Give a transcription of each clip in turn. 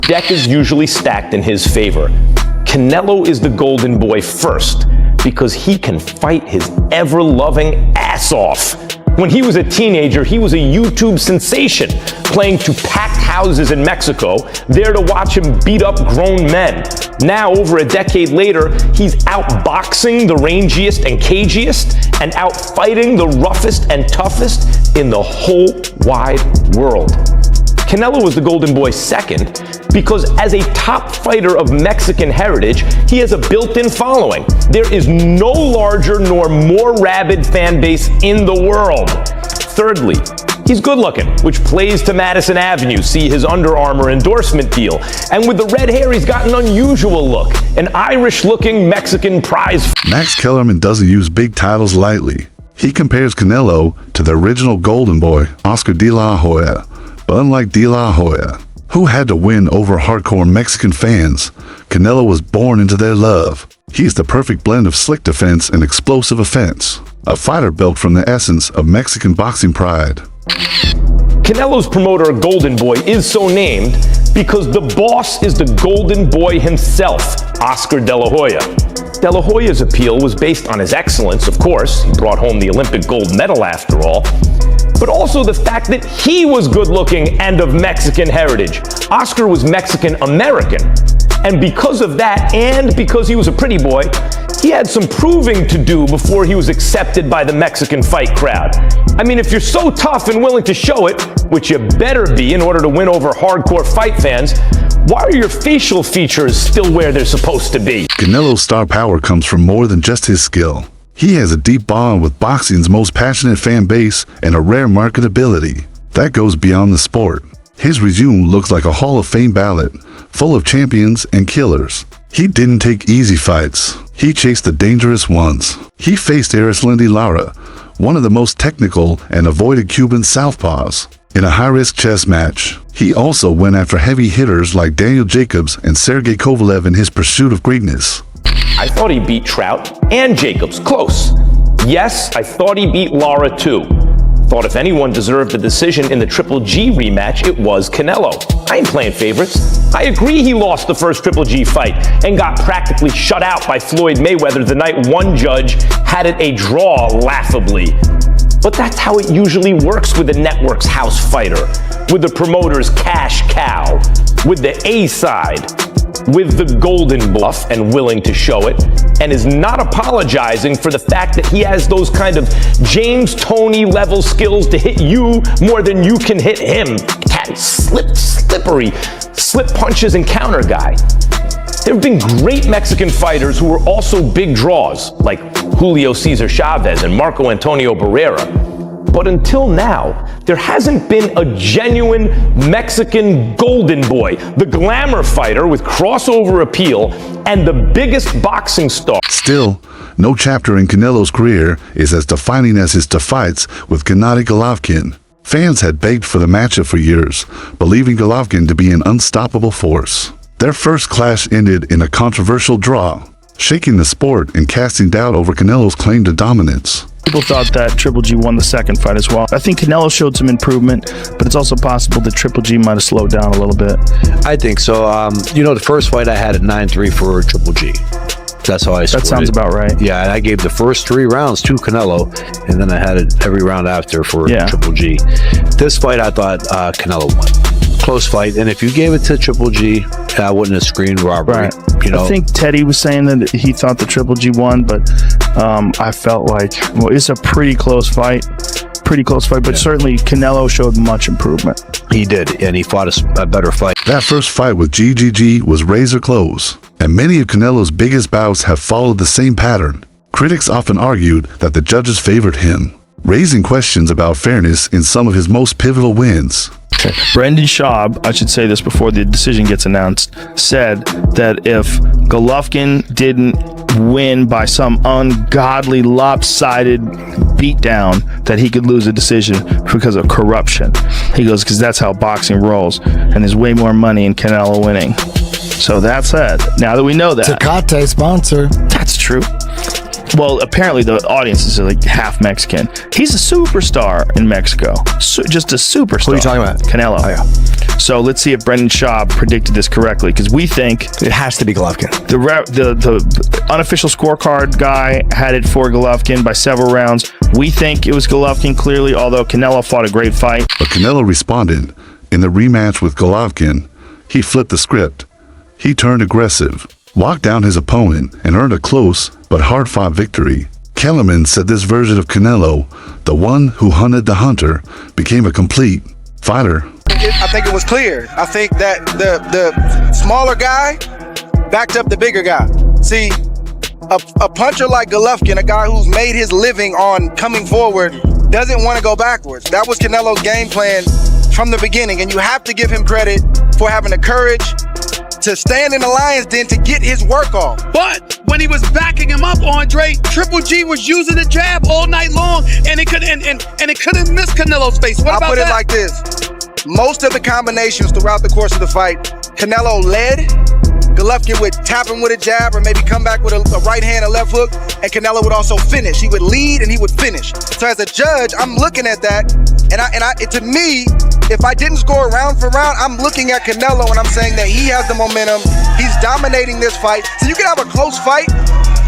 Deck is usually stacked in his favor. Canelo is the golden boy first because he can fight his ever-loving ass off. When he was a teenager, he was a YouTube sensation, playing to packed houses in Mexico, there to watch him beat up grown men. Now, over a decade later, he's outboxing the rangiest and cagiest and outfighting the roughest and toughest in the whole wide world. Canelo was the golden boy second because as a top fighter of Mexican heritage, he has a built-in following. There is no larger nor more rabid fan base in the world. Thirdly, he's good looking, which plays to Madison Avenue, see his Under Armour endorsement deal. And with the red hair, he's got an unusual look, an Irish-looking Mexican prize. Max Kellerman doesn't use big titles lightly. He compares Canelo to the original golden boy, Oscar De La Hoya. But unlike De La Hoya, who had to win over hardcore Mexican fans, Canelo was born into their love. He's the perfect blend of slick defense and explosive offense, a fighter built from the essence of Mexican boxing pride. Canelo's promoter, Golden Boy, is so named because the boss is the Golden Boy himself, Oscar De La Hoya. De La Hoya's appeal was based on his excellence, of course. He brought home the Olympic gold medal after all. But also the fact that he was good-looking and of Mexican heritage. Oscar was Mexican-American. And because of that, and because he was a pretty boy, he had some proving to do before he was accepted by the Mexican fight crowd. I mean, if you're so tough and willing to show it, which you better be in order to win over hardcore fight fans, why are your facial features still where they're supposed to be? Canelo's star power comes from more than just his skill. He has a deep bond with boxing's most passionate fan base and a rare marketability that goes beyond the sport. His resume looks like a Hall of Fame ballot, full of champions and killers. He didn't take easy fights. He chased the dangerous ones. He faced Erislandy Lara, one of the most technical and avoided Cuban southpaws, in a high-risk chess match. He also went after heavy hitters like Daniel Jacobs and Sergey Kovalev in his pursuit of greatness. I thought he beat Trout and Jacobs, close. Yes, I thought he beat Lara too. Thought if anyone deserved the decision in the Triple G rematch, it was Canelo. I ain't playing favorites. I agree he lost the first Triple G fight and got practically shut out by Floyd Mayweather the night one judge had it a draw laughably. But that's how it usually works with the network's house fighter, with the promoter's cash cow, with the A side, with the golden buff and willing to show it, and is not apologizing for the fact that he has those kind of James Toney level skills to hit you more than you can hit him. Cat slippery, slip punches and counter guy. There have been great Mexican fighters who were also big draws, like Julio Cesar Chavez and Marco Antonio Barrera. But until now, there hasn't been a genuine Mexican golden boy, the glamour fighter with crossover appeal and the biggest boxing star. Still, no chapter in Canelo's career is as defining as his fights with Gennady Golovkin. Fans had begged for the matchup for years, believing Golovkin to be an unstoppable force. Their first clash ended in a controversial draw, shaking the sport and casting doubt over Canelo's claim to dominance. People thought that Triple G won the second fight as well. I think Canelo showed some improvement, but it's also possible that Triple G might have slowed down a little bit. I think so. The first fight I had at 9-3 for Triple G. That's how I scored it. That sounds about right. Yeah, and I gave the first 3 rounds to Canelo, and then I had it every round after for Triple G. This fight, I thought Canelo won. Close fight, and if you gave it to Triple G, I wouldn't have screened robbery. Right. I think Teddy was saying that he thought the Triple G won, but I felt like, well, it's a pretty close fight, but certainly Canelo showed much improvement. He did, and he fought a better fight. That first fight with GGG was razor close, and many of Canelo's biggest bouts have followed the same pattern. Critics often argued that the judges favored him, raising questions about fairness in some of his most pivotal wins. Brendan Schaub, I should say this before the decision gets announced, said that if Golovkin didn't win by some ungodly, lopsided beatdown, that he could lose a decision because of corruption. He goes, because that's how boxing rolls, and there's way more money in Canelo winning. So that's it. Now that we know that. Tecate sponsor. That's true. Well, apparently the audience is like half Mexican. He's a superstar in Mexico. Just a superstar. Who are you talking about? Canelo. Oh, yeah. So let's see if Brendan Schaub predicted this correctly, because we think It has to be Golovkin. the unofficial scorecard guy had it for Golovkin by several rounds. We think it was Golovkin clearly, although Canelo fought a great fight. But Canelo responded. In the rematch with Golovkin, he flipped the script. He turned aggressive, walked down his opponent, and earned a close but hard-fought victory. Kellerman said this version of Canelo, the one who hunted the hunter, became a complete fighter. I think it was clear. I think that the smaller guy backed up the bigger guy. See, a puncher like Golovkin, a guy who's made his living on coming forward, doesn't want to go backwards. That was Canelo's game plan from the beginning, and you have to give him credit for having the courage to stand in the lion's den to get his work off. But when he was backing him up, Andre, Triple G was using the jab all night long, and it couldn't miss Canelo's face. What about that? I'll put it like this. Most of the combinations throughout the course of the fight, Canelo led. Golovkin would tap him with a jab or maybe come back with a right hand and left hook, and Canelo would also finish. He would lead and he would finish. So as a judge, I'm looking at that, and to me, if I didn't score round for round, I'm looking at Canelo and I'm saying that he has the momentum. He's dominating this fight. So you can have a close fight,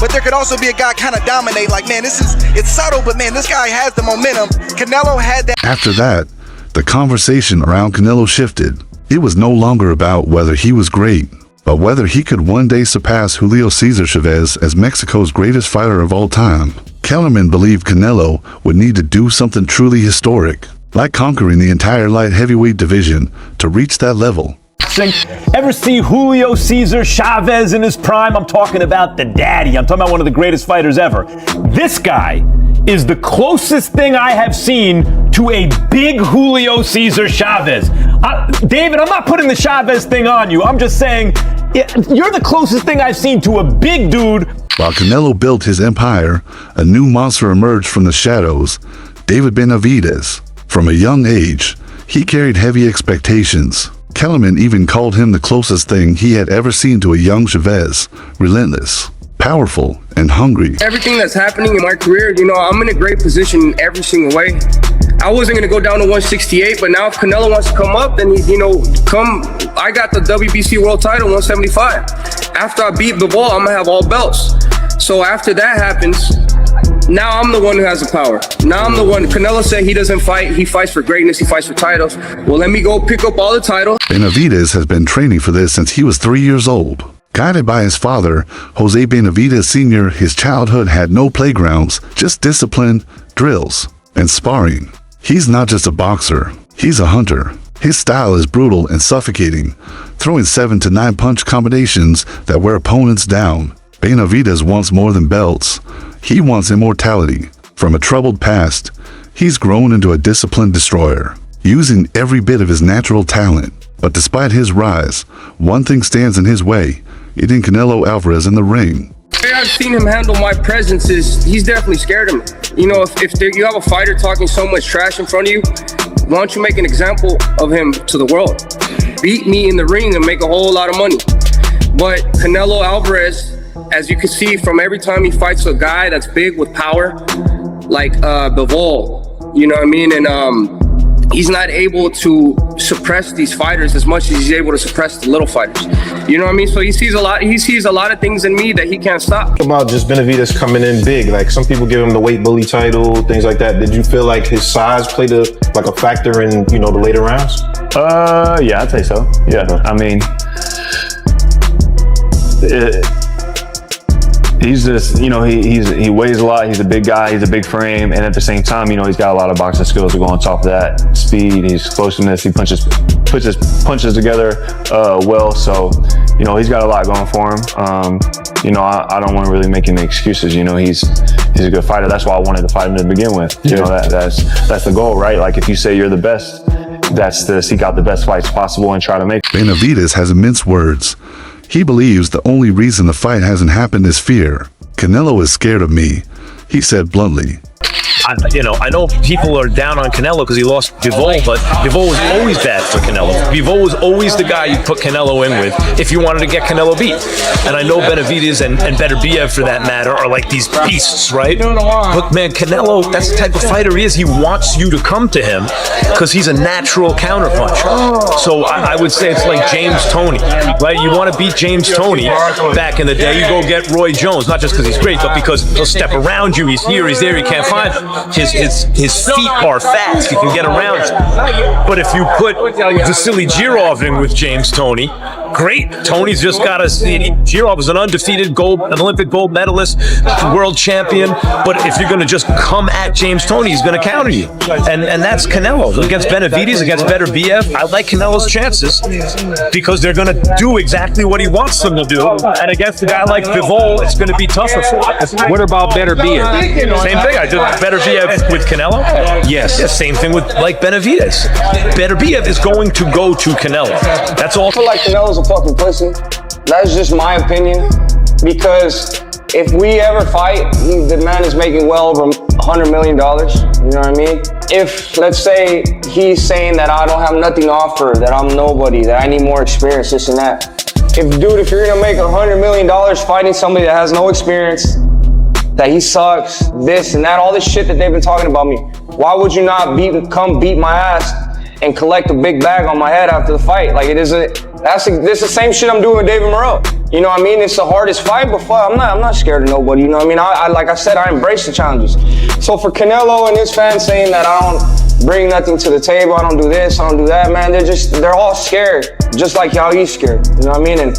but there could also be a guy kind of dominate. Like, man, it's subtle, but man, this guy has the momentum. Canelo had that. After that, the conversation around Canelo shifted. It was no longer about whether he was great, but whether he could one day surpass Julio Cesar Chavez as Mexico's greatest fighter of all time. Kellerman believed Canelo would need to do something truly historic, like conquering the entire light heavyweight division to reach that level. Ever see Julio Cesar Chavez in his prime? I'm talking about the daddy. I'm talking about one of the greatest fighters ever. This guy is the closest thing I have seen to a big Julio Cesar Chavez. David, I'm not putting the Chavez thing on you. I'm just saying, you're the closest thing I've seen to a big dude. While Canelo built his empire, a new monster emerged from the shadows, David Benavidez. From a young age, he carried heavy expectations. Kellerman even called him the closest thing he had ever seen to a young Chavez, relentless, powerful, and hungry. Everything that's happening in my career, I'm in a great position in every single way. I wasn't going to go down to 168, but now if Canelo wants to come up, then come. I got the WBC world title, 175. After I beat Bivol, I'm going to have all belts. So after that happens, now I'm the one who has the power. Now I'm the one. Canelo said he doesn't fight. He fights for greatness. He fights for titles. Well, let me go pick up all the titles. Benavidez has been training for this since he was 3 years old. Guided by his father, Jose Benavidez Sr., his childhood had no playgrounds, just discipline, drills, and sparring. He's not just a boxer, he's a hunter. His style is brutal and suffocating, throwing 7 to 9 punch combinations that wear opponents down. Benavidez wants more than belts. He wants immortality. From a troubled past, he's grown into a disciplined destroyer, using every bit of his natural talent. But despite his rise, one thing stands in his way, hitting Canelo Alvarez in the ring. The way I've seen him handle my presence is he's definitely scared of me. If you have a fighter talking so much trash in front of you, why don't you make an example of him to the world? Beat me in the ring and make a whole lot of money. But Canelo Alvarez, as you can see from every time he fights a guy that's big with power, like Bivol, you know what I mean? And he's not able to suppress these fighters as much as he's able to suppress the little fighters. You know what I mean? So he sees a lot of things in me that he can't stop. About just Benavidez coming in big, like some people give him the weight bully title, things like that. Did you feel like his size played a factor in, the later rounds? Yeah, I'd say so. Yeah, I mean, he's just, he weighs a lot. He's a big guy. He's a big frame, and at the same time, he's got a lot of boxing skills to go on top of that. Speed, his explosiveness. He puts his punches together well. So, he's got a lot going for him. I don't want to really make any excuses. He's a good fighter. That's why I wanted to fight him to begin with. That's the goal, right? Like if you say you're the best, that's to seek out the best fights possible and try to make. Benavidez has immense words. He believes the only reason the fight hasn't happened is fear. Canelo is scared of me, he said bluntly. I know people are down on Canelo because he lost Bivol, but Bivol was always bad for Canelo. Bivol was always the guy you put Canelo in with if you wanted to get Canelo beat. And I know Benavidez and Beterbiev, for that matter, are like these beasts, right? But man, Canelo, that's the type of fighter he is. He wants you to come to him because he's a natural counterpuncher. So I would say it's like James Toney, right? You want to beat James Toney back in the day, you go get Roy Jones, not just because he's great, but because he'll step around you. He's here, he's there, he can't find him. His feet are fast, he can get around you. But if you put Vasily Girov in with James Toney, great. Tony's just got Girov was an undefeated an Olympic gold medalist, world champion. But if you're going to just come at James Toney, he's going to counter you. And that's Canelo. Against Benavidez, against Beterbiev, I like Canelo's chances because they're going to do exactly what he wants them to do. And against a guy like Bivol, it's going to be tougher for him. What about Beterbiev? Same thing. I did Beterbiev with Canelo. Yes. Yeah, same thing with Benavidez. Beterbiev is going to go to Canelo. That's all. I feel like Canelo's a fucking pussy. That's just my opinion. Because if we ever fight, the man is making well over $100 million. You know what I mean? If, let's say, he's saying that I don't have nothing to offer, that I'm nobody, that I need more experience, this and that. If you're gonna make $100 million fighting somebody that has no experience, that he sucks, this and that, all this shit that they've been talking about me, why would you not come beat my ass and collect a big bag on my head after the fight? Like, this is the same shit I'm doing with David Morrell. You know what I mean? It's the hardest fight, but fuck, I'm not scared of nobody. You know what I mean? I like I said, I embrace the challenges. So for Canelo and his fans saying that I don't bring nothing to the table, I don't do this, I don't do that, man, they're all scared, just like how he's scared. You know what I mean? And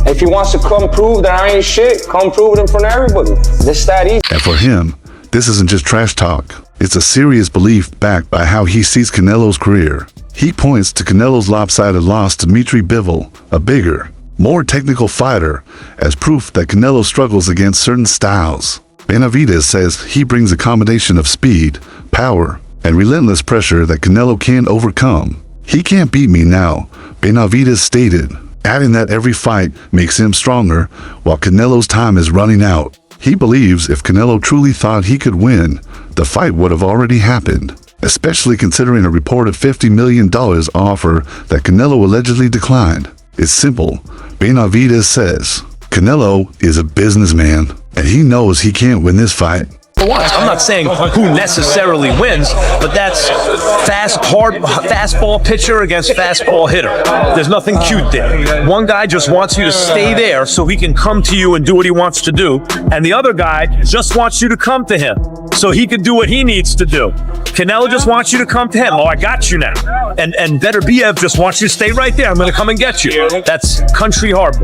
if he wants to come prove that I ain't shit, come prove it in front of everybody. This that easy. And for him, this isn't just trash talk. It's a serious belief backed by how he sees Canelo's career. He points to Canelo's lopsided loss to Dmitry Bivol, a bigger, more technical fighter, as proof that Canelo struggles against certain styles. Benavidez says he brings a combination of speed, power, and relentless pressure that Canelo can't overcome. He can't beat me now, Benavidez stated, adding that every fight makes him stronger while Canelo's time is running out. He believes if Canelo truly thought he could win, the fight would have already happened, especially considering a reported $50 million offer that Canelo allegedly declined. It's simple. Benavidez says, Canelo is a businessman, and he knows he can't win this fight. I'm not saying who necessarily wins, but that's fastball pitcher against fastball hitter. There's nothing cute there. One guy just wants you to stay there so he can come to you and do what he wants to do, and the other guy just wants you to come to him so he can do what he needs to do. Canelo just wants you to come to him. Oh, I got you now. And Beterbiev just wants you to stay right there. I'm going to come and get you. That's country hard.